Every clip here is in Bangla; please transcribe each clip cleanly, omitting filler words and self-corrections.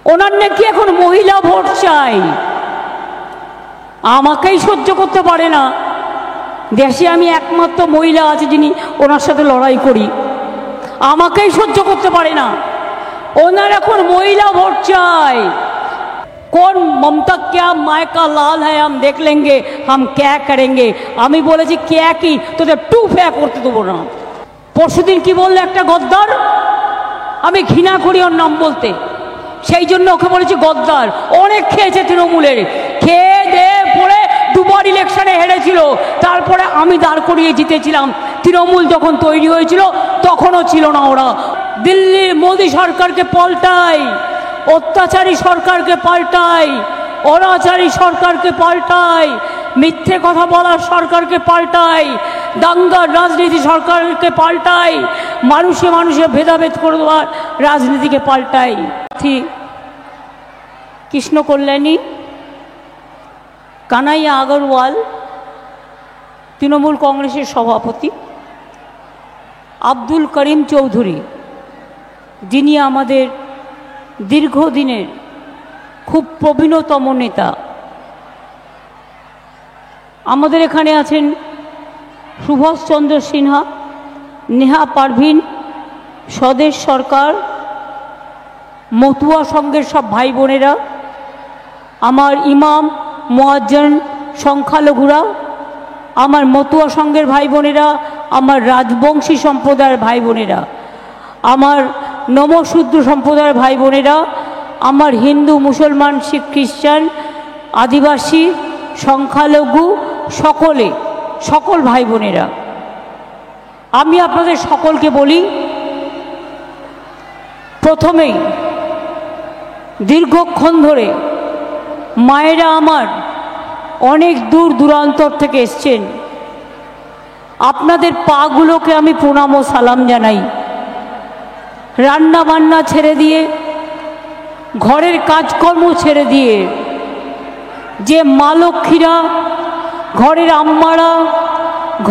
ওনার নাকি এখন মহিলা ভোট চাই। আমাকেই সহ্য করতে পারে না। দেশে আমি একমাত্র মহিলা আছে যিনি ওনার সাথে লড়াই করি, আমাকেই সহ্য করতে পারে না। ওনার এখন মহিলা ভোট চাই। कौन ममता क्या माय का लाल है हम देख लेंगे हम क्या करेंगे। আমি বলেছি क्या কি তোদের টু ফ্যা করতে দেবো না। পরশুদিন কি বললে একটা গদ্দার, আমি ঘৃণা করি ওর নাম বলতে, সেই জন্য ওকে বলেছি গদ্দার। অনেক খেয়েছে তৃণমূলের, খেয়ে দিয়ে পড়ে দুবার ইলেকশনে হেরেছিল, তারপরে আমি দাঁড় করিয়ে জিতেছিলাম। তৃণমূল যখন তৈরি হয়েছিল তখনও ছিল না ওরা। দিল্লির মোদী সরকারকে পাল্টাই, অত্যাচারী সরকারকে পাল্টাই, অনাচারী সরকারকে পাল্টাই, মিথ্যে কথা বলার সরকারকে পাল্টাই, দাঙ্গার রাজনীতি সরকারকে পাল্টাই, মানুষে মানুষে ভেদাভেদ করে দেওয়ার রাজনীতিকে পাল্টাই। কৃষ্ণ কল্যাণী, কানাইয়া আগরওয়াল তৃণমূল কংগ্রেসের সভাপতি, আব্দুল করিম চৌধুরী যিনি আমাদের দীর্ঘদিনের খুব প্রবীণতম নেতা। আমাদের এখানে আছেন সুভাষচন্দ্র সিনহা, নেহা পারভিন, স্বদেশ সরকার, মতুয়া সংঘের সব ভাই বোনেরা, আমার ইমাম মুয়াজ্জিন সংখ্যালঘুরা, আমার মতুয়া সংঘের ভাই বোনেরা, আমার রাজবংশী সম্প্রদায়ের ভাই বোনেরা, আমার নমশূদ্র সম্প্রদায়ের ভাই বোনেরা, আমার হিন্দু মুসলমান শিখ খ্রিস্টান আদিবাসী সংখ্যালঘু সকল ভাই বোনেরা, আমি আপনাদের সকলকে বলি, প্রথমেই দীর্ঘক্ষণ ধরে মায়েরা আমার অনেক দূর দূরান্তর থেকে এসছেন, আপনাদের পাগুলোকে আমি প্রণাম ও সালাম জানাই। রান্না বান্না ছেড়ে দিয়ে, ঘরের কাজকর্ম ছেড়ে দিয়ে, যে মা লক্ষ্মীরা, ঘরের আম্মারা,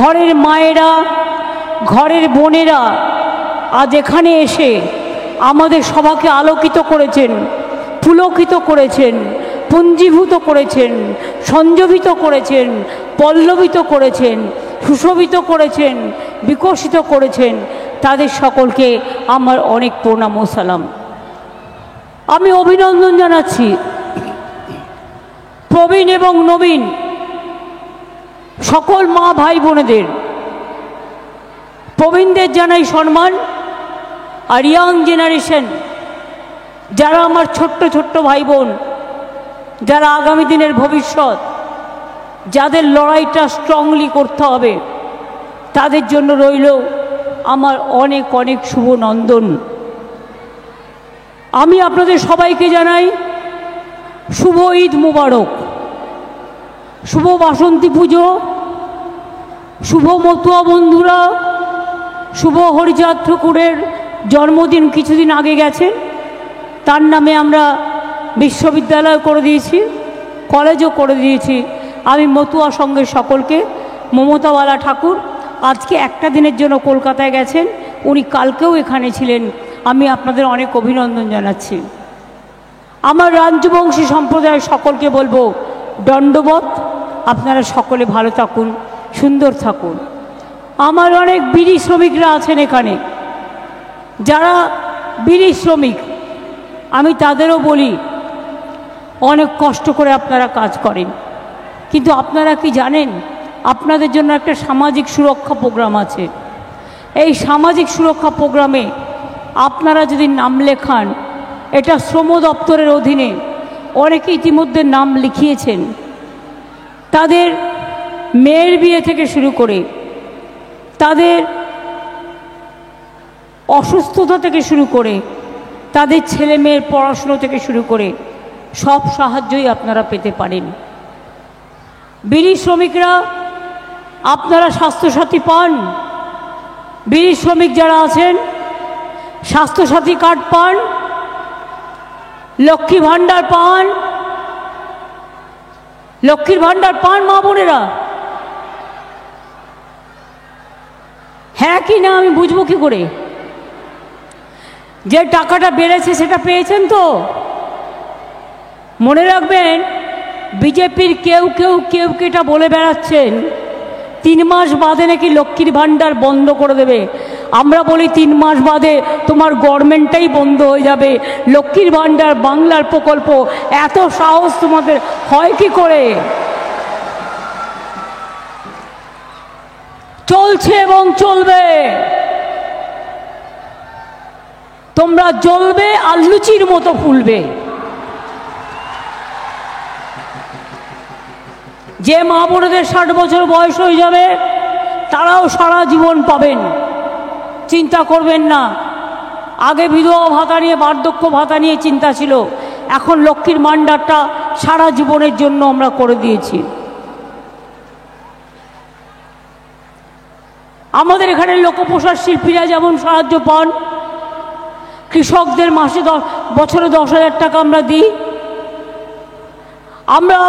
ঘরের মায়েরা, ঘরের বোনেরা আজ এখানে এসে আমাদের সভাকে আলোকিত করেছেন, পুলকিত করেছেন, পুঞ্জীভূত করেছেন, সঞ্জীবিত করেছেন, পল্লবিত করেছেন, সুশোভিত করেছেন, বিকশিত করেছেন, তাদের সকলকে আমার অনেক প্রণাম ও সালাম। আমি অভিনন্দন জানাচ্ছি প্রবীণ এবং নবীন সকল মা ভাই বোনেদের। প্রবীণদের জানাই সম্মান, আর ইয়াং জেনারেশন যারা আমার ছোট্ট ছোট্ট ভাই বোন, যারা আগামী দিনের ভবিষ্যৎ, যাদের লড়াইটা স্ট্রংলি করতে হবে, তাদের জন্য রইল আমার অনেক অনেক শুভ নন্দন। আমি আপনাদের সবাইকে জানাই শুভ ঈদ মুবারক, শুভ বাসন্তী পুজো, শুভ মতুয়া বন্ধুরা, শুভ হরিচাঁদ ঠাকুরের জন্মদিন কিছুদিন আগে গেছে, তার নামে আমরা বিশ্ববিদ্যালয় করে দিয়েছি, কলেজও করে দিয়েছি। আমি মতুয়া সংঘের সকলকে, মমতাওয়ালা ঠাকুর আজকে একটা দিনের জন্য কলকাতায় গেছেন, উনি কালকেও এখানে ছিলেন, আমি আপনাদের অনেক অভিনন্দন জানাচ্ছি। আমার রাজবংশী সম্প্রদায়ের সকলকে বলবো দণ্ডবত, আপনারা সকলে ভালো থাকুন, সুন্দর থাকুন। আমার অনেক বিড়ি শ্রমিকরা আছেন এখানে, যারা বিড়ি শ্রমিক, আমি তাদেরও বলি অনেক কষ্ট করে আপনারা কাজ করেন, কিন্তু আপনারা কি জানেন আপনাদের জন্য একটা সামাজিক সুরক্ষা প্রোগ্রাম আছে। এই সামাজিক সুরক্ষা প্রোগ্রামে আপনারা যদি নাম লেখান, এটা শ্রম দপ্তরের অধীনে অনেকে ইতিমধ্যে নাম লিখিয়েছেন। তাদের মেয়ের বিয়ে থেকে শুরু করে, তাদের অসুস্থতা থেকে শুরু করে, তাদের ছেলে মেয়ের পড়াশুনো থেকে শুরু করে সব সাহায্যই আপনারা পেতে পারেন। বিড়ি শ্রমিকরা আপনারা স্বাস্থ্যসাথী পান, বিড়ি শ্রমিক যারা আছেন স্বাস্থ্যসাথী কার্ড পান, লক্ষ্মী ভাণ্ডার পান, লক্ষ্মীর ভাণ্ডার পান মা বোনেরা? হ্যাঁ কি না আমি বুঝবো কি করে? যে টাকাটা বেড়েছে সেটা পেয়েছেন তো? মনে রাখবেন, বিজেপির কেউ এটা বলে বেড়াচ্ছেন 3 মাস বাদে নাকি লক্ষ্মীর ভাণ্ডার বন্ধ করে দেবে। আমরা বলি 3 মাস বাদে তোমার গভর্নমেন্টটাই বন্ধ হয়ে যাবে, লক্ষ্মীর ভাণ্ডার বাংলার প্রকল্প। এত সাহস তোমাদের হয় কি করে? চলছে এবং চলবে। তোমরা জ্বলবে আর লুচির মতো ফুলবে। যে মা বোনেদের 60 বছর বয়স হয়ে যাবে তারাও সারা জীবন পাবেন, চিন্তা করবেন না। আগে বিধবা ভাতা নিয়ে, বার্ধক্য ভাতা নিয়ে চিন্তা ছিল, এখন লক্ষ্মীর ভাণ্ডারটা সারা জীবনের জন্য আমরা করে দিয়েছি। আমাদের এখানে লোকপ্রসাদ শিল্পীরা যেমন সাহায্য পান, কৃষকদের মাসে বছরে 10,000 টাকা আমরা দিই। আমরা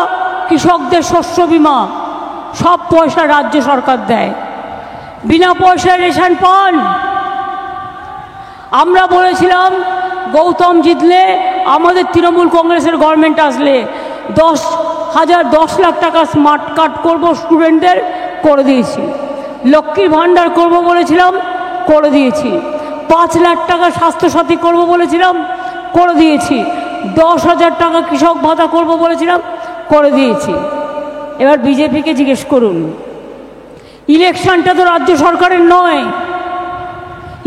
কৃষকদের শস্য বীমা সব পয়সা রাজ্য সরকার দেয়, বিনা পয়সায় রেশন পান। আমরা বলেছিলাম গৌতম জিতলে, আমাদের তৃণমূল কংগ্রেসের গভর্নমেন্ট আসলে 10 লাখ টাকা স্মার্ট কার্ড করব স্টুডেন্টদের, করে দিয়েছি। লক্ষ্মীর ভাণ্ডার করব বলেছিলাম, করে দিয়েছি। 5 লাখ টাকা স্বাস্থ্যসাথী করব বলেছিলাম, করে দিয়েছি। 10,000 টাকা কৃষক ভাতা করব বলেছিলাম, করে দিয়েছি। এবার বিজেপিকে জিজ্ঞেস করুন, ইলেকশনটা তো রাজ্য সরকারের নয়,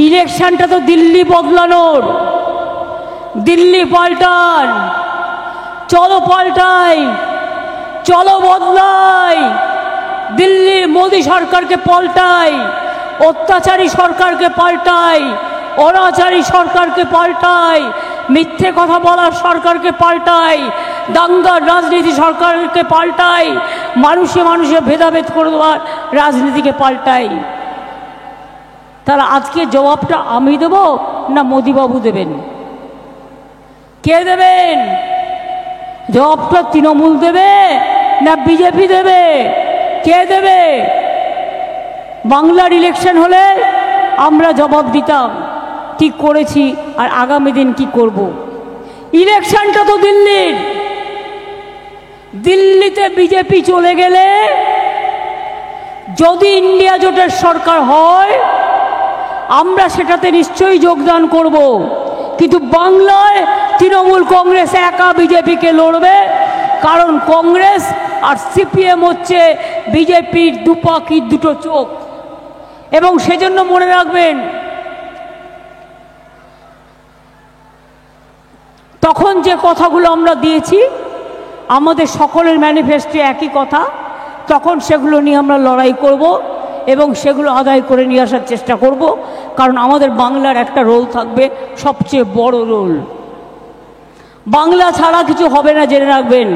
ইলেকশনটা তো দিল্লি বদলানোর। দিল্লি পাল্টান, চলো পাল্টাই, চলো বদলাই। দিল্লি মোদী সরকারকে পাল্টাই, অত্যাচারী সরকারকে পাল্টাই, অনাচারী সরকারকে পাল্টাই, মিথ্যে কথা বলার সরকারকে পাল্টাই, দাঙ্গার রাজনীতি সরকারকে পাল্টাই, মানুষে মানুষে ভেদাভেদ করে দেওয়ার রাজনীতিকে পাল্টাই। তাহলে আজকে জবাবটা আমি দেব না মোদিবাবু দেবেন? কে দেবেন জবাবটা? তৃণমূল দেবে না বিজেপি দেবে? কে দেবে? বাংলার ইলেকশন হলে আমরা জবাব দিতাম কি করেছি আর আগামী দিন কি করব। ইলেকশনটা তো দিল্লির। দিল্লিতে বিজেপি চলে গেলে যদি ইন্ডিয়া জোটের সরকার হয় আমরা সেটাতে নিশ্চয়ই যোগদান করব, কিন্তু বাংলায় তৃণমূল কংগ্রেস একা বিজেপিকে লড়বে, কারণ কংগ্রেস আর সিপিএম হচ্ছে বিজেপির দুপাখির দুটো চোখ। এবং সেজন্য মনে রাখবেন, তখন যে কথাগুলো আমরা দিয়েছি আমাদের সকলের ম্যানিফেস্টোে একই কথা, তখন সেগুলো নিয়ে আমরা লড়াই করব এবং সেগুলো আদায় করে নিয়ে আসার চেষ্টা করব। কারণ আমাদের বাংলার একটা রোল থাকবে, সবচেয়ে বড় রোল। বাংলা ছাড়া কিছু হবে না, জেনে রাখবেন।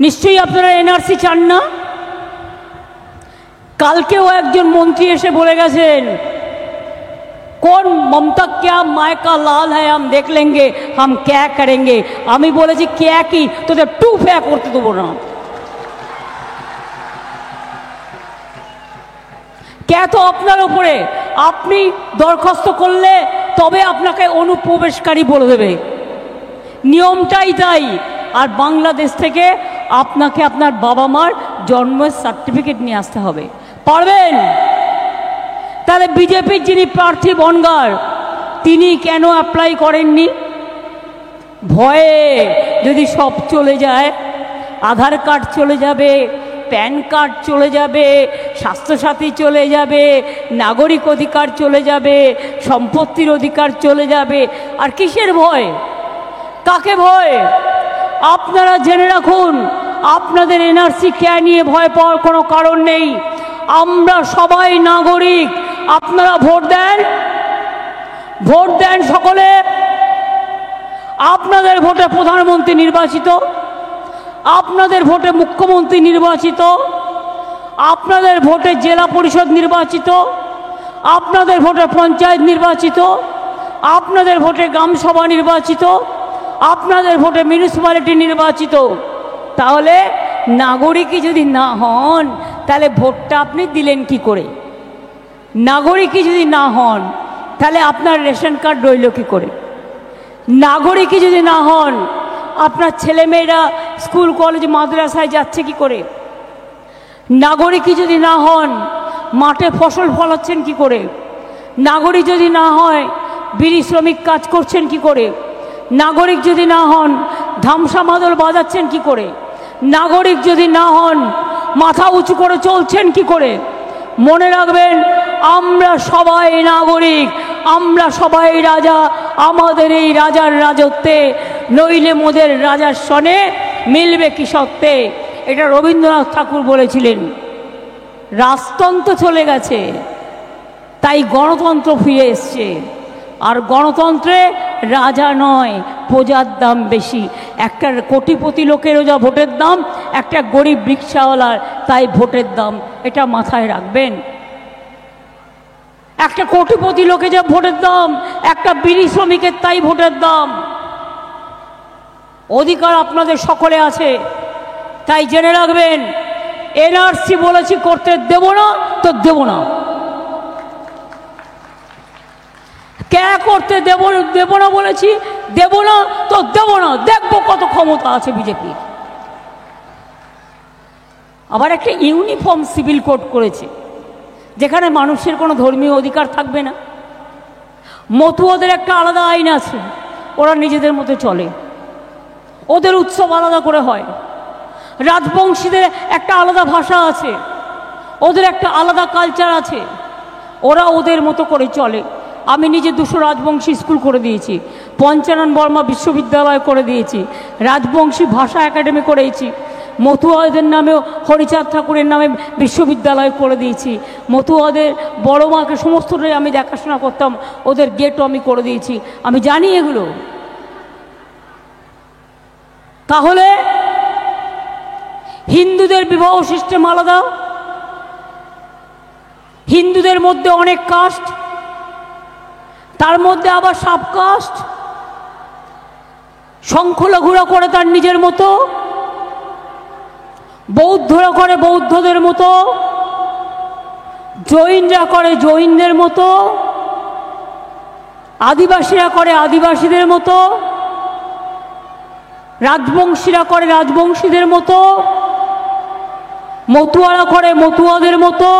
নিশ্চয়ই আপনারা এনআরসি চান না? কালকেও একজন মন্ত্রী এসে বলে গেছেন, কোন মমতা क्या माय का लाल है हम देख लेंगे हम क्या करेंगे। আমি বলেছি क्या কি, তোদের টু ফ্যা করতে দেবো না। কে তো আপনার উপরে, আপনি দরখাস্ত করলে তবে আপনাকে অনুপ্রবেশকারী বলে দেবে, নিয়মটাই তাই। আর বাংলাদেশ থেকে আপনাকে আপনার বাবা মার জন্মের সার্টিফিকেট নিয়ে আসতে হবে। পারবেন? তাহলে বিজেপির যিনি প্রার্থী বনগাঁর, তিনি কেন অ্যাপ্লাই করেননি? ভয়ে যদি সব চলে যায়, আধার কার্ড চলে যাবে, প্যান কার্ড চলে যাবে, স্বাস্থ্যসাথী চলে যাবে, নাগরিক অধিকার চলে যাবে, সম্পত্তির অধিকার চলে যাবে, আর কিসের ভয়? কাকে ভয়? আপনারা জেনে রাখুন, আপনাদের এনআরসি কে নিয়ে ভয় পাওয়ার কোনো কারণ নেই। আমরা সবাই নাগরিক। আপনারা ভোট দেন, ভোট দেন সকলে। আপনাদের ভোটে প্রধানমন্ত্রী নির্বাচিত, আপনাদের ভোটে মুখ্যমন্ত্রী নির্বাচিত, আপনাদের ভোটে জেলা পরিষদ নির্বাচিত, আপনাদের ভোটে পঞ্চায়েত নির্বাচিত, আপনাদের ভোটে গ্রামসভা নির্বাচিত, আপনাদের ভোটে মিউনিসিপ্যালিটি নির্বাচিত। তাহলে নাগরিকই যদি না হন তাহলে ভোটটা আপনি দিলেন কি করে? নাগরিকই যদি না হন তাহলে আপনার রেশন কার্ড রইল কি করে? নাগরিকই যদি না হন, আপনার ছেলেমেয়েরা স্কুল কলেজ মাদ্রাসায় যাচ্ছে কি করে? নাগরিকই যদি না হন, মাঠে ফসল ফলাচ্ছেন কি করে? নাগরিক যদি না হয়, বিড়ি শ্রমিক কাজ করছেন কি করে? নাগরিক যদি না হন, ধামসা মাদল বাজাচ্ছেন কি করে? নাগরিক যদি না হন, মাথা উঁচু করে চলছেন কি করে? মনে রাখবেন, আমরা সবাই নাগরিক, আমরা সবাই রাজা। আমাদের এই রাজার রাজত্বে, নইলে মোদের রাজার সনে মিলবে কি সত্ত্বে। এটা রবীন্দ্রনাথ ঠাকুর বলেছিলেন। রাজতন্ত্র চলে গেছে, তাই গণতন্ত্র ফিরে এসছে। আর গণতন্ত্রে রাজা নয়, প্রজার দাম বেশি। একটা কোটিপতি লোকেরও যা ভোটের দাম, একটা গরিব রিক্সাওয়ালার তাই ভোটের দাম। এটা মাথায় রাখবেন। একটা কোটিপতি লোকে যা ভোটের দাম, একটা বিড়ি শ্রমিকের তাই ভোটের দাম। অধিকার আপনাদের সকলে আছে, তাই জেনে রাখবেন, এনআরসি বলেছি করতে দেব না তো দেব না। কে করতে দেব না বলেছি, দেব না তো দেব না। দেখবো কত ক্ষমতা আছে বিজেপি। আবার একটা ইউনিফর্ম সিভিল কোড করেছে, যেখানে মানুষের কোনো ধর্মীয় অধিকার থাকবে না। মতুয়াদের একটা আলাদা আইন আছে, ওরা নিজেদের মতো চলে, ওদের উৎসব আলাদা করে হয়। রাজবংশীদের একটা আলাদা ভাষা আছে, ওদের একটা আলাদা কালচার আছে, ওরা ওদের মতো করে চলে। আমি নিজে 200 রাজবংশী স্কুল করে দিয়েছি, পঞ্চানন বর্মা বিশ্ববিদ্যালয় করে দিয়েছি, রাজবংশী ভাষা একাডেমি করেছি, মতুয়াদের নামেও হরিচাঁদ ঠাকুরের নামে বিশ্ববিদ্যালয় করে দিয়েছি। মতুয়াদের বড় মাকে সমস্তটাই আমি দেখাশোনা করতাম, ওদের গেটও আমি করে দিয়েছি। আমি জানি এগুলো। তাহলে হিন্দুদের বিবাহ সিস্টেম আলাদা, হিন্দুদের মধ্যে অনেক কাস্ট, তার মধ্যে আবার সাব কাস্ট। সংখ্যালঘুরা করে তার নিজের মতো, বৌদ্ধরা করে বৌদ্ধদের মতো, জৈনরা করে জৈনদের মতো, আদিবাসীরা করে আদিবাসীদের মতো, রাজবংশীরা করে রাজবংশীদের মতো, মতুয়ারা করে মতুয়াদের মতো,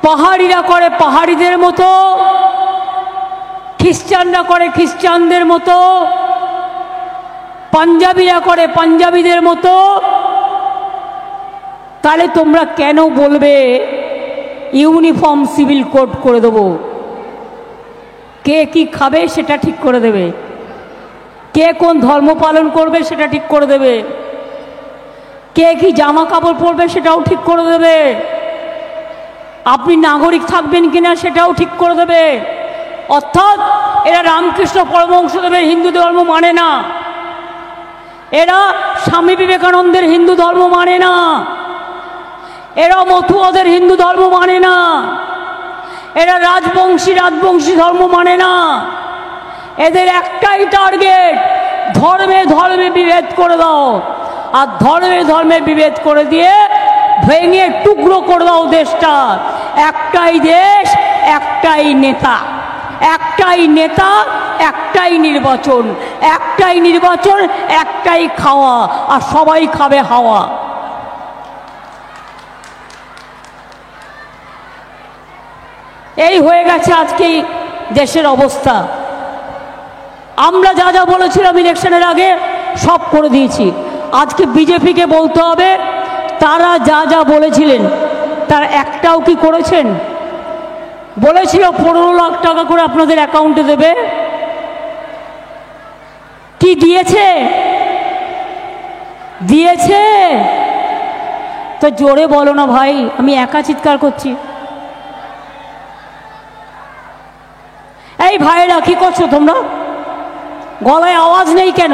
পাহাড়িরা করে পাহাড়িদের মতো, খ্রিস্টানরা করে খ্রিস্টানদের মতো, পাঞ্জাবিরা করে পাঞ্জাবিদের মতো। তাহলে তোমরা কেন বলবে ইউনিফর্ম সিভিল কোড করে দেবো? কে কি খাবে সেটা ঠিক করে দেবে, কে কোন ধর্ম পালন করবে সেটা ঠিক করে দেবে, কে কি জামা কাপড় পরবে সেটাও ঠিক করে দেবে, আপনি নাগরিক থাকবেন কিনা সেটাও ঠিক করে দেবে। অর্থাৎ এরা রামকৃষ্ণ পরমহংসদেবের হিন্দু ধর্ম মানে না, এরা স্বামী বিবেকানন্দের হিন্দু ধর্ম মানে না, এরা মতুয়াদের হিন্দু ধর্ম মানে না, এরা রাজবংশী ধর্ম মানে না। এদের একটাই টার্গেট, ধর্মে ধর্মে বিভেদ করে দাও। আর ধর্মে ধর্মে বিভেদ করে দিয়ে ভেঙে টুকরো করে দাও দেশটা। একটাই দেশ, একটাই নেতা, একটাই নেতা, একটাই নির্বাচন, একটাই নির্বাচন, একটাই খাওয়া, আর সবাই খাবে হাওয়া। এই হয়ে গেছে আজকে দেশের অবস্থা। আমরা যা যা বলেছিলাম ইলেকশনের আগে সব করে দিয়েছি। আজকে বিজেপিকে বলতে হবে, তারা যা যা বলেছিলেন তার একটাও কি করেছেন? বলেছিল 15 লাখ টাকা করে আপনাদের অ্যাকাউন্টে দেবে, কি দিয়েছে? দিয়েছে তো জোরে বলো না ভাই, আমি একা চিৎকার করছি। এই ভাইরা কি করছো তোমরা? গলায় আওয়াজ নেই কেন?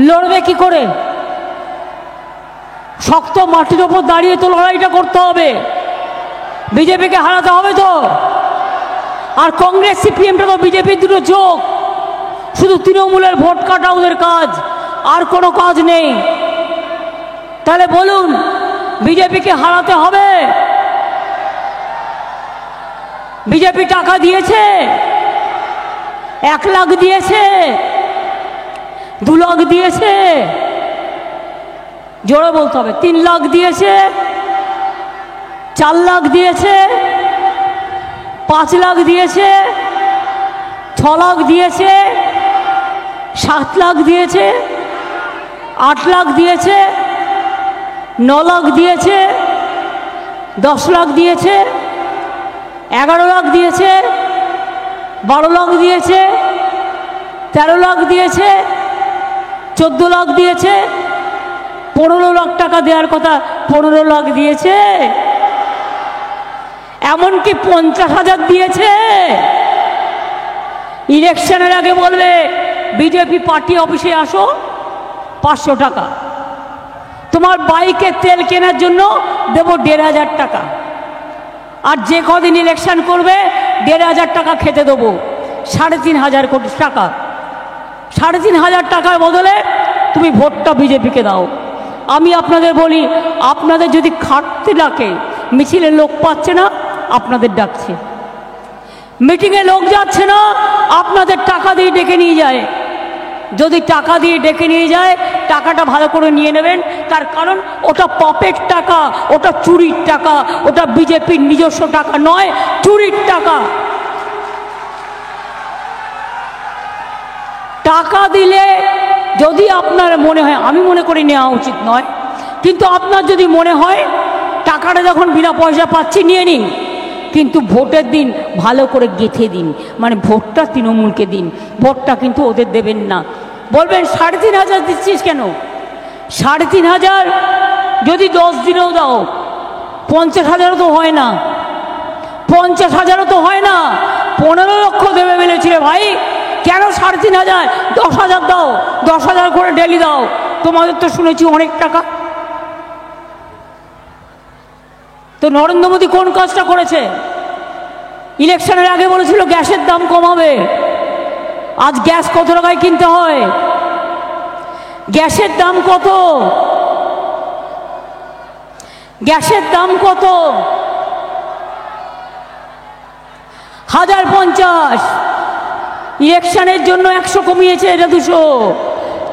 লড়বে কি করে? শক্ত মাটির ওপর দাঁড়িয়ে তো লড়াইটা করতে হবে, বিজেপিকে হারাতে হবে তো। আর কংগ্রেস সিপিএমটা তো বিজেপির দুটো চোখ, শুধু তৃণমূলের ভোট কাটা ওদের কাজ, আর কোনো কাজ নেই। তাহলে বলুন, বিজেপিকে হারাতে হবে বিজেপি টাকা দিয়েছে? 1 লাখ দিয়েছে? 2 লাখ দিয়েছে? জোরে বলতে হবে। 3 লাখ দিয়েছে? 4 লাখ দিয়েছে? 5 লাখ দিয়েছে? 6 লাখ দিয়েছে? 7 লাখ দিয়েছে? 8 লাখ দিয়েছে? 9 লাখ দিয়েছে? 10 লাখ দিয়েছে? 11 লাখ দিয়েছে? 12 লাখ দিয়েছে? 13 লাখ দিয়েছে? 14 লাখ দিয়েছে? 15 লাখ টাকা দেওয়ার কথা 15 লাখ দিয়েছে? এমনকি 50,000 দিয়েছে? ইলেকশনের আগে বলবে বিজেপি পার্টি অফিসে আসো, 500 টাকা। তোমার বাইকে তেল কেনার জন্য দেব 1,500 টাকা। আর যে কদিন ইলেকশন করবে 1,500 টাকা খেতে দেবো। 3,500 কোটি টাকা। 3,500 টাকার বদলে তুমি ভোটটা বিজেপিকে দাও। আমি আপনাদের বলি, আপনাদের যদি খাটতে ডাকে, মিছিলে লোক পাচ্ছে না, আপনাদের ডাকছে। মিটিংয়ে লোক যাচ্ছে না, আপনাদের টাকা দিয়ে ডেকে নিয়ে যায়। যদি টাকা দিয়ে ডেকে নিয়ে যায়, টাকাটা ভালো করে নিয়ে নেবেন। তার কারণ ওটা পকেট টাকা, ওটা চুরির টাকা, ওটা বিজেপির নিজস্ব টাকা নয়, চুরির টাকা। টাকা দিলে যদি আপনার মনে হয়, আমি মনে করি নেওয়া উচিত নয়, কিন্তু আপনার যদি মনে হয় টাকাটা যখন বিনা পয়সা পাচ্ছি নিয়ে নিন, কিন্তু ভোটের দিন ভালো করে গেঁথে দিন। মানে ভোটটা তৃণমূলকে দিন, ভোটটা কিন্তু ওদের দেবেন না। বলবেন 3,500 দিচ্ছিস কেন? 3,500 যদি 10 দিনেও দাও, 50,000 তো হয় না, 50,000 তো হয় না। 15 লক্ষ দেবে বলেছিলে ভাই, কেন 3,500? 10,000 দাও, 10,000 করে ডেলি দাও। তোমাদের তো শুনেছি অনেক টাকা। তো নরেন্দ্র মোদী কোন কাজটা করেছে? ইলেকশনের আগে বলেছিল গ্যাসের দাম কমাবে। আজ গ্যাস কত টাকায় কিনতে হয়? গ্যাসের দাম কত? গ্যাসের দাম কত? 1050। ইলেকশনের জন্য 100 কমিয়েছে, এটা 200।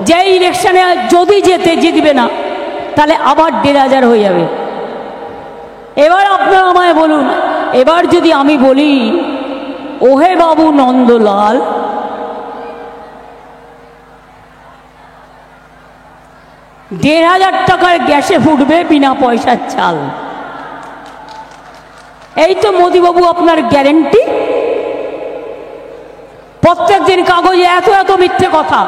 যে ইলেকশনে যদি জিতবে না, তাহলে আবার 1,500 হয়ে যাবে। এবার আপনারা আমায় বলুন, এবার যদি আমি বলি ওহে বাবু নন্দলাল, 1,500 টাকার গ্যাসে ফুটবে বিনা পয়সার চাল। এই তো মোদিবাবু আপনার গ্যারেন্টি। প্রত্যেক দিন কাগজে এত এত মিথ্যে কথা।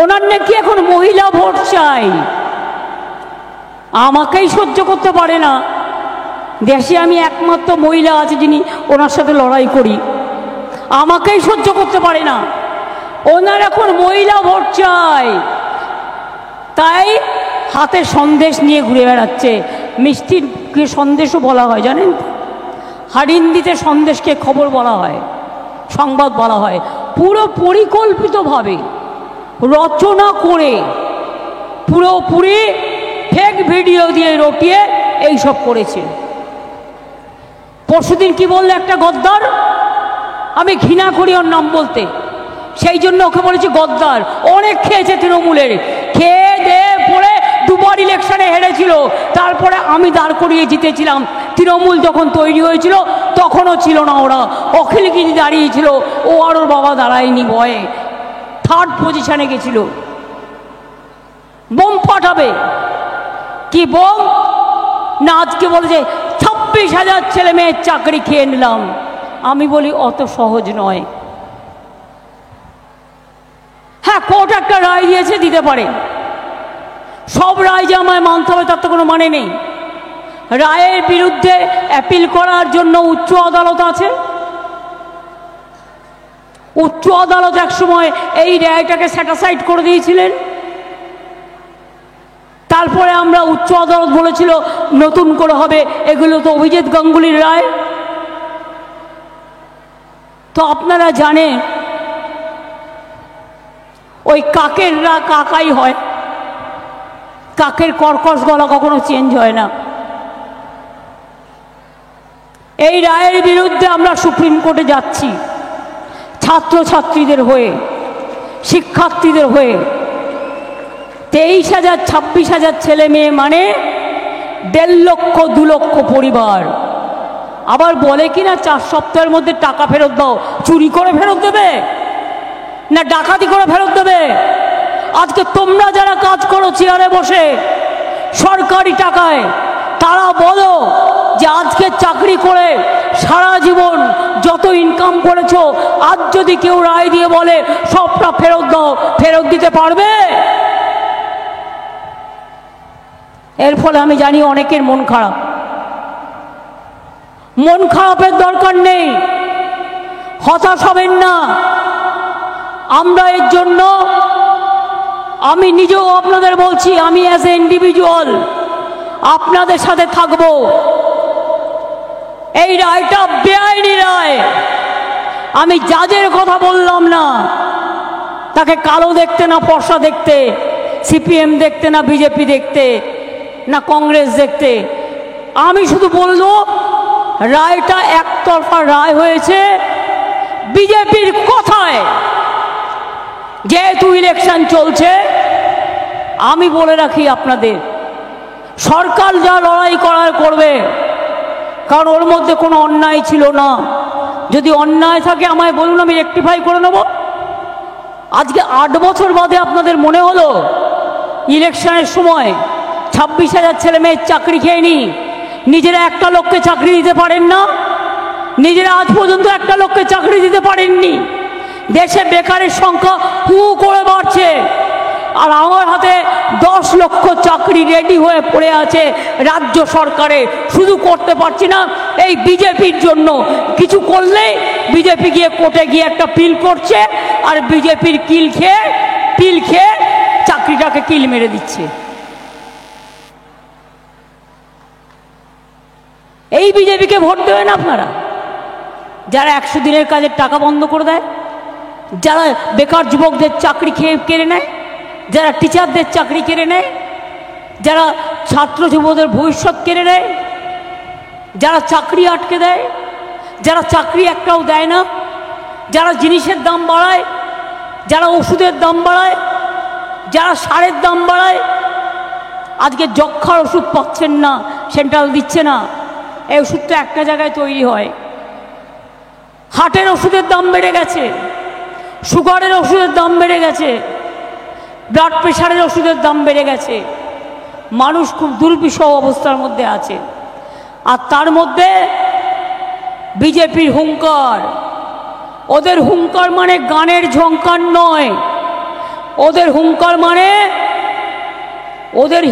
ওনার নাকি এখন মহিলা ভোট চাই। আমাকেই সহ্য করতে পারে না। দেশে আমি একমাত্র মহিলা আছে যিনি ওনার সাথে লড়াই করি। আমাকেই সহ্য করতে পারে না। ওনার এখন মহিলা ভোট চাই, তাই হাতে সন্দেশ নিয়ে ঘুরে বেড়াচ্ছে। মিষ্টিকে সন্দেশও বলা হয় জানেন? হারিন্দিতে সন্দেশকে খবর বলা হয়, সংবাদ বলা হয়। পুরো পরিকল্পিতভাবে রচনা করে পুরোপুরি ফেক ভিডিও দিয়ে রটিয়ে এইসব করেছে। পরশুদিন কি বললে একটা গদ্দার, আমি ঘৃণা করি ওর নাম বলতে, সেই জন্য ওকে বলেছি গদ্দার। অনেক খেয়েছে তৃণমূলের, খেয়ে দিয়ে পড়ে 2বার ইলেকশনে হেরেছিল। তারপরে আমি দাঁড় করিয়ে জিতেছিলাম। তৃণমূল যখন তৈরি হয়েছিল তখনও ছিল না ওরা, অখিলগিরি দাঁড়িয়েছিল, ও আর ওর বাবা দাঁড়ায়নি, ভয়ে 3rd পজিশনে গেছিল। বোম পাঠাবে, কি বোম না আজকে বলেছে 26,000 ছেলে মেয়ের চাকরি খেয়ে নিলাম। আমি বলি অত সহজ নয়। হ্যাঁ, কোর্ট একটা রায় দিয়েছে, দিতে পারে। সব রায় যে আমায় মানতে হবে তার তো কোনো মানে নেই। রায়ের বিরুদ্ধে অ্যাপিল করার জন্য উচ্চ আদালত আছে। উচ্চ আদালত একসময় এই রায়টাকে স্যাটিসফাইড করে দিয়েছিলেন। তারপরে আমরা উচ্চ আদালত বলেছিল নতুন করে হবে। এগুলো তো অভিজিৎ গাঙ্গুলির রায়। তো আপনারা জানেন ওই কাকের কাকাই হয়, কাকের কর্কশ গলা কখনো চেঞ্জ হয় না। এই রায়ের বিরুদ্ধে আমরা সুপ্রিম কোর্টে যাচ্ছি, ছাত্রছাত্রীদের হয়ে, শিক্ষার্থীদের হয়ে। 23,000 26,000 ছেলে মেয়ে মানে 1.5 লক্ষ 2 লক্ষ পরিবার। আবার বলে কি না 4 সপ্তাহের মধ্যে টাকা ফেরত দাও। চুরি করে ফেরত দেবে না ডাকাতি করে ফেরত দেবে? আজকে তোমরা যারা কাজ করো চেয়ারে বসে সরকারি টাকায়, তারা বলো যে আজকে চাকরি করে সারা জীবন যত ইনকাম করেছো, আজ যদি কেউ রায় দিয়ে বলে সবটা ফেরত দাও, ফেরত দিতে পারবে? এর ফলে আমি জানি অনেকের মন খারাপ। মন খারাপের দরকার নেই, হতাশ হবেন না। আমরা এর জন্য, আমি নিজেও আপনাদের বলছি, আমি অ্যাজ এ ইন্ডিভিজুয়াল আপনাদের সাথে থাকব। এই রায়টা বেআইনি রায়। আমি জাজের কথা বললাম না, তাকে কালো দেখতে না ফর্সা দেখতে, সিপিএম দেখতে না বিজেপি দেখতে না কংগ্রেস দেখতে। আমি শুধু বলবো রায়টা একতরফা রায় হয়েছে বিজেপির কথায়। যেহেতু ইলেকশন চলছে, আমি বলে রাখি আপনাদের, সরকার যা লড়াই করার করবে, কারণ ওর মধ্যে কোনো অন্যায় ছিল না। যদি অন্যায় থাকে আমায় বলুন, আমি রেকটিফাই করে নেব। আজকে 8 বছর বাদে আপনাদের মনে হলো ইলেকশনের সময় 26,000 ছেলে মেয়ের চাকরি খেয়ে নি, নিজেরা একটা লোককে চাকরি দিতে পারেন না? নিজেরা আজ পর্যন্ত একটা লোককে চাকরি দিতে পারেননি। দেশে বেকারের সংখ্যা হু করে বাড়ছে, আর আমার হাতে 10 লক্ষ চাকরি রেডি হয়ে পড়ে আছে রাজ্য সরকারে। শুধু করতে পারছি না এই বিজেপির জন্য। কিছু করলেই বিজেপি গিয়ে কোর্টে গিয়ে একটা পিল করছে, আর বিজেপির পিল খেয়ে চাকরিটাকে কিল মেরে দিচ্ছে। এই বিজেপিকে ভোট দেবেন আপনারা, যারা 100 দিনের কাজের টাকা বন্ধ করে দেয়, যারা বেকার যুবকদের চাকরি কেড়ে নেয়, যারা টিচারদের চাকরি কেড়ে নেয়, যারা ছাত্র যুবকদের ভবিষ্যৎ কেড়ে নেয়, যারা চাকরি আটকে দেয়, যারা চাকরি একটাও দেয় না, যারা জিনিসের দাম বাড়ায়, যারা ওষুধের দাম বাড়ায়, যারা সারের দাম বাড়ায়। আজকে যক্ষার ওষুধ পাচ্ছেন না, সেন্ট্রাল দিচ্ছে না। এই ওষুধটা একটা জায়গায় তৈরি হয়। হার্টের ওষুধের দাম বেড়ে গেছে, সুগারের ওষুধের দাম বেড়ে গেছে, ব্লাড প্রেশারের ওষুধের দাম বেড়ে গেছে। মানুষ খুব দুর্বিষহ অবস্থার মধ্যে আছে। আর তার মধ্যে বিজেপির হুঙ্কার। ওদের হুঙ্কার মানে গানের ঝঙ্কার নয়, ওদের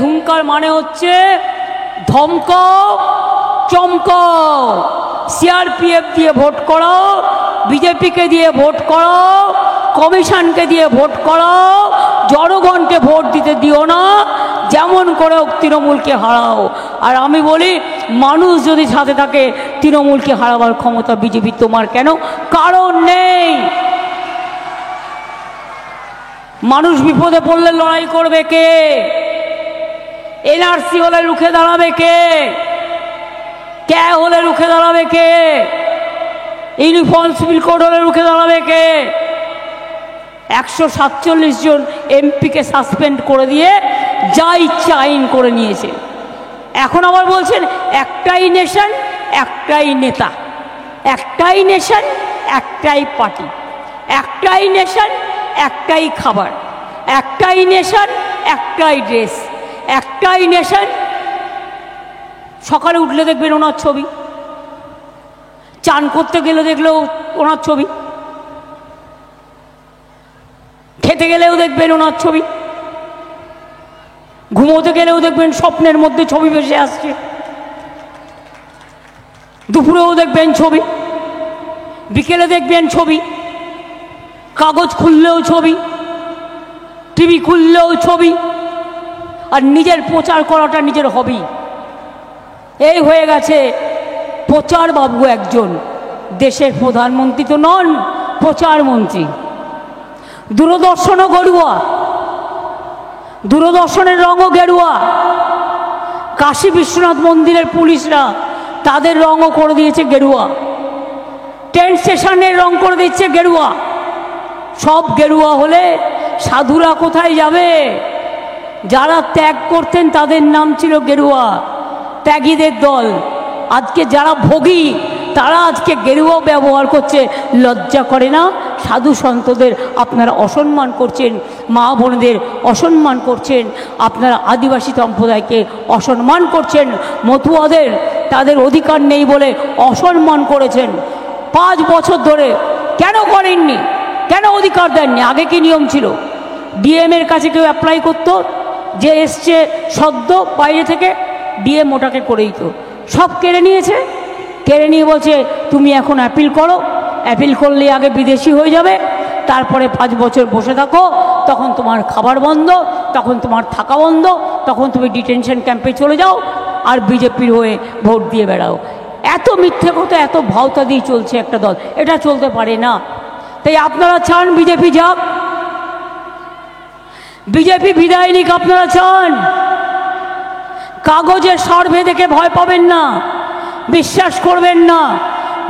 হুঙ্কার মানে হচ্ছে ধমকাও চমকাও। সিআরপিএফ দিয়ে ভোট করো, বিজেপিকে দিয়ে ভোট করো, কমিশনকে দিয়ে ভোট করো, জনগণকে ভোট দিতে দিও না, যেমন করে তৃণমূলকে হারাও। আর আমি বলি, মানুষ যদি সাথে থাকে, তৃণমূলকে হারাবার ক্ষমতা বিজেপি তোমার কেন? কারণ নেই। মানুষ বিপদে পড়লে লড়াই করবে কে? এনআরসি হলে রুখে দাঁড়াবে কে? হলে রুখে দাঁড়াবে কে? ইউনিফর্ম সিভিল কোড হলে রুখে দাঁড়াবে কে? 147 জন এমপিকে সাসপেন্ড করে দিয়ে যা ইচ্ছা আইন করে নিয়েছে। এখন আবার বলছেন একটাই নেশন একটাই নেতা, একটাই নেশন একটাই পার্টি, একটাই নেশন একটাই খাবার, একটাই নেশন একটাই ড্রেস, একটাই নেশন। সকালে উঠলে দেখবেন ওনার ছবি, চান করতে গেলে দেখলেও ওনার ছবি, খেতে গেলেও দেখবেন ওনার ছবি, ঘুমোতে গেলেও দেখবেন স্বপ্নের মধ্যে ছবি ভেসে আসছে, দুপুরেও দেখবেন ছবি, বিকেলে দেখবেন ছবি, কাগজ খুললেও ছবি, টিভি খুললেও ছবি। আর নিজের প্রচার করাটা নিজের হবি। এই হয়ে গেছে প্রচার বাবু একজন। দেশের প্রধানমন্ত্রী তো নন, প্রচারমন্ত্রী। দূরদর্শনও গেরুয়া, দূরদর্শনের রঙও গেরুয়া। কাশী বিশ্বনাথ মন্দিরের পুলিশরা তাদের রঙও করে দিয়েছে গেরুয়া, ট্রেন স্টেশনের রং করে দিচ্ছে গেরুয়া। সব গেরুয়া হলে সাধুরা কোথায় যাবে? যারা ত্যাগ করতেন তাদের নাম ছিল গেরুয়া, ত্যাগীদের দল। আজকে যারা ভোগী তারা আজকে গেরুয়া ব্যবহার করছে। লজ্জা করে না? সাধু সন্তদের আপনারা অসম্মান করছেন, মা বোনদের অসম্মান করছেন, আপনারা আদিবাসী সম্প্রদায়কে অসম্মান করছেন, মতুয়াদের তাদের অধিকার নেই বলে অসম্মান করেছেন। 5 বছর ধরে কেন করেননি? কেন অধিকার দেননি? আগে কি নিয়ম ছিল? ডিএম এর কাছে কেউ অ্যাপ্লাই করতো, যে এসছে সদ্য বাইরে থেকে, ডিএম ওটাকে করে দিত। সব কেড়ে নিয়েছে, কেড়ে নিয়ে বলছে তুমি এখন অ্যাপিল করো, অ্যাপিল করলে আগে বিদেশি হয়ে যাবে, তারপরে 5 বছর বসে থাকো, তখন তোমার খাবার বন্ধ, তখন তোমার থাকা বন্ধ, তখন তুমি ডিটেনশন ক্যাম্পে চলে যাও আর বিজেপির হয়ে ভোট দিয়ে বেড়াও। এত মিথ্যে কথা, এত ভাওতা দিয়ে চলছে একটা দল, এটা চলতে পারে না। তাই আপনারা চান বিজেপি যাক, বিজেপি বিদায় নিক আপনারা চান। কাগজের সার্ভে দেখে ভয় পাবেন না, বিশ্বাস করবেন না।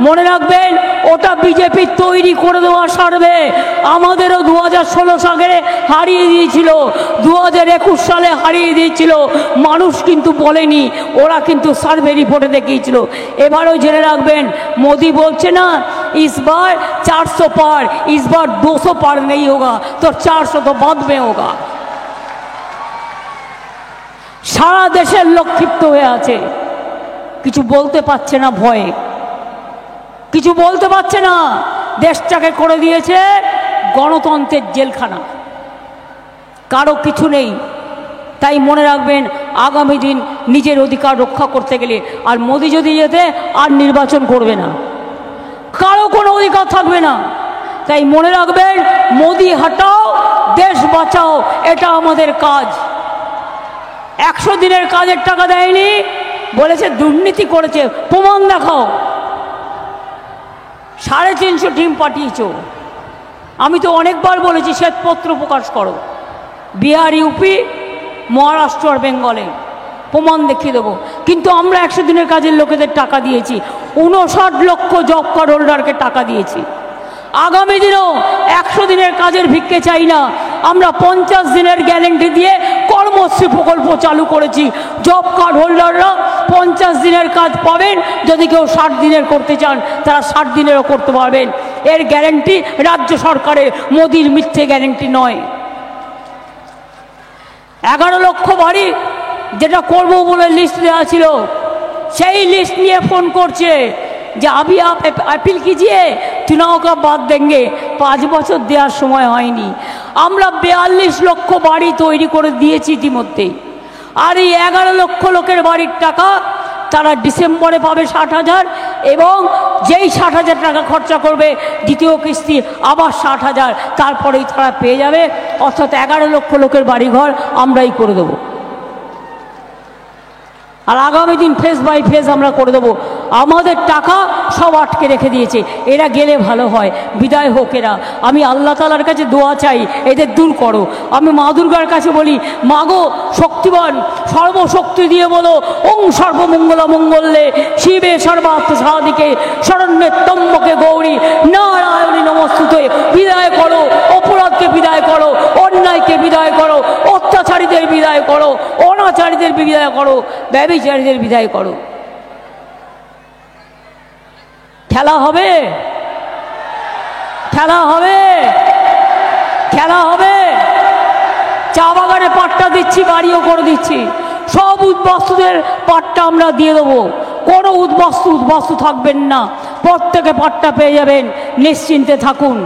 মনে রাখবেন ওটা বিজেপি তৈরি করে দেওয়া সার্ভে। আমাদেরও 2016 সালে হারিয়ে দিয়েছিল, 2021 সালে হারিয়ে দিয়েছিল। মানুষ কিন্তু বলেনি, ওরা কিন্তু সার্ভে রিপোর্টে দেখিয়েছিল। এবারও জেনে রাখবেন, মোদি বলছে না इस बार 400 पार, इस बार 200 पार नहीं होगा तो 400 तो बाद में होगा। সারা দেশের লোক ক্ষিপ্ত হয়ে আছে, কিছু বলতে পারছে না, ভয়ে কিছু বলতে পারছে না। দেশটাকে করে দিয়েছে গণতন্ত্রের জেলখানা, কারো কিছু নেই। তাই মনে রাখবেন, আগামী দিন নিজের অধিকার রক্ষা করতে গেলে, আর মোদি যদি যেতে আর নির্বাচন করবে না, কারো কোনো অধিকার থাকবে না। তাই মনে রাখবেন, মোদি হটাও, দেশ বাঁচাও, এটা আমাদের কাজ। 100 দিনের কাজের টাকা দেয়নি, বলেছে দুর্নীতি করেছে, প্রমাণ দেখাও। 350 টিম পাঠিয়েছ। আমি তো অনেকবার বলেছি শ্বেতপত্র প্রকাশ করো, বিহার, ইউপি, মহারাষ্ট্র আর বেঙ্গলে, প্রমাণ দেখিয়ে দেবো। কিন্তু আমরা 100 দিনের কাজের লোকেদের টাকা দিয়েছি, 59 লক্ষ জব কার্ড হোল্ডারকে টাকা দিয়েছি। আগামী দিনেও 100 দিনের কাজের ভিক্ষে চাই না। আমরা 50 দিনের গ্যারেন্টি দিয়ে কর্মশ্রী প্রকল্প চালু করেছি। জব কার্ড হোল্ডাররা 50 দিনের কাজ পাবেন, যদি কেউ 60 দিনের করতে চান তারা 60 দিনেরও করতে পারবেন। এর গ্যারেন্টি রাজ্য সরকারের, মোদির মিথ্যে গ্যারেন্টি নয়। 11 লক্ষ বাড়ি যেটা করব বলে লিস্ট দেওয়া ছিল, সেই লিস্ট নিয়ে ফোন করছে যে अभी आप अपील कीजिए, चुनाव का बाद देंगे। 5 বছর দেওয়ার সময় হয়নি। আমরা 42 লক্ষ বাড়ি তৈরি করে দিয়েছি ইতিমধ্যেই। আর এই 11 লক্ষ লোকের বাড়ির টাকা তারা ডিসেম্বরে পাবে 60,000, এবং যেই 60,000 টাকা খরচা করবে দ্বিতীয় কিস্তি আবার 60,000, তারপরেই তারা পেয়ে যাবে। অর্থাৎ 11 লক্ষ লোকের বাড়িঘর আমরাই করে দেবো। আর আগামী দিন ফেস বাই ফেস আমরা করে দেবো। আমাদের টাকা সব আটকে রেখে দিয়েছে, এরা গেলে ভালো হয়, বিদায় হোক এরা। আমি আল্লাহ তাআলার কাছে দোয়া চাই, এদের দূর করো। আমি মা দুর্গার কাছে বলি, মা গো শক্তিবান, সর্বশক্তি দিয়ে বলো, ওং সর্বমঙ্গলা মঙ্গলে শিবে সর্বার্থ সাধিকে শরণ্যে ত্র্যম্বকে গৌরী নারায়ণী নমস্তুতে। বিদায় করো, অপরাধকে বিদায় করো, অন্যায়কে বিদায় করো, অত্যাচারীদের বিদায় করো, অনাচারীদের বিদায় করো, ব্যভিচারীদের বিদায় করো। খেলা হবে, খেলা হবে, খেলা হবে। চা বাগানে পাট্টা দিচ্ছি, বাড়িও করে দিচ্ছি। সব উদ্বাস্তুদের পাট্টা আমরা দিয়ে দেবো, কোনো উদ্বাস্তু থাকবেন না, প্রত্যেকে পাট্টা পেয়ে যাবেন, নিশ্চিন্তে থাকুন।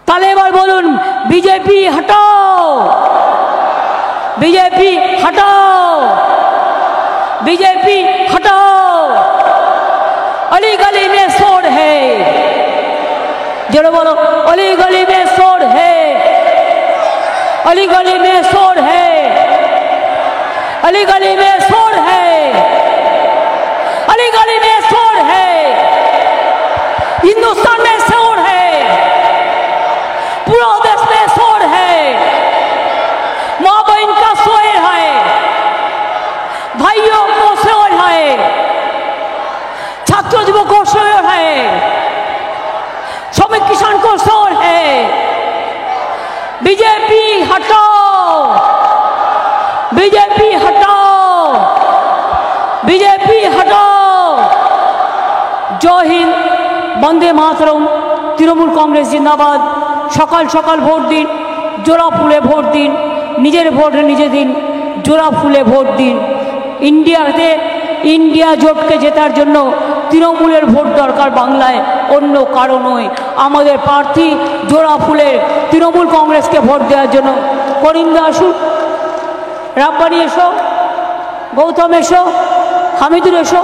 তাহলে এবার বলুন, বিজেপি হটাও, बीजेपी हटाओ, बीजेपी हटाओ। अली गली में शोर है, जरा बोलो, अली गली में शोर है, अली गली में शोर है, अली गली में शोर है, अली गली में शोर है। हिंदुस्तान में शोर है, पूरा देश में शोर है। माँ बहन का शोर है, बीजेपी हटाओ, बीजेपी हटाओ, बीजेपी हटाओ। जय हिंद, वंदे मातरम। तृणमूल कांग्रेस जिंदाबाद। सकाल सकाल भोट दिन, जोड़ा फुले भोट दिन, निजेर भोट निजे दिन, जोड़ा फुले भोट दिन। इंडियाते इंडिया জোটকে জেতার জন্য তৃণমূলের ভোট দরকার বাংলায়, অন্য কারো নয়। আমাদের প্রার্থী জোড়া ফুলের তৃণমূল কংগ্রেসকে ভোট দেওয়ার জন্য। করিন্দা আসুন, রাব্বানি এসো, গৌতম এসো, হামিদুর এসো,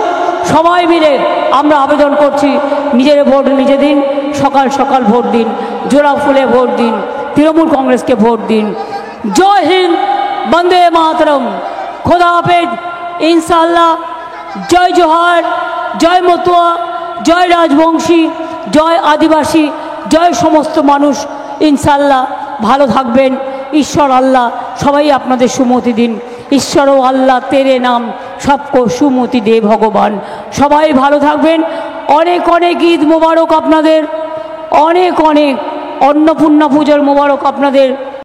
সবাই মিলে আমরা আবেদন করছি নিজের ভোট নিজে দিন, সকাল সকাল ভোট দিন, জোড়া ফুলে ভোট দিন, তৃণমূল কংগ্রেসকে ভোট দিন। জয় হিন্দ, বন্দে মাতরম, খোদা হাফেজ, ইনশাআল্লাহ। জয় জোহার, জয় মতুয়া, জয় রাজবংশী, জয় আদিবাসী, জয় সমস্ত মানুষ। ইনশাআল্লাহ ভালো থাকবেন। ঈশ্বর আল্লাহ সবাই আপনাদের সুমতি দিন। ঈশ্বর ও আল্লাহ তেরে নাম সবকো সুমতি দে ভগবান। সবাই ভালো থাকবেন। অনেক অনেক ঈদ মোবারক আপনাদের, অনেক অনেক অন্নপূর্ণা পুজোর মোবারক আপনাদের।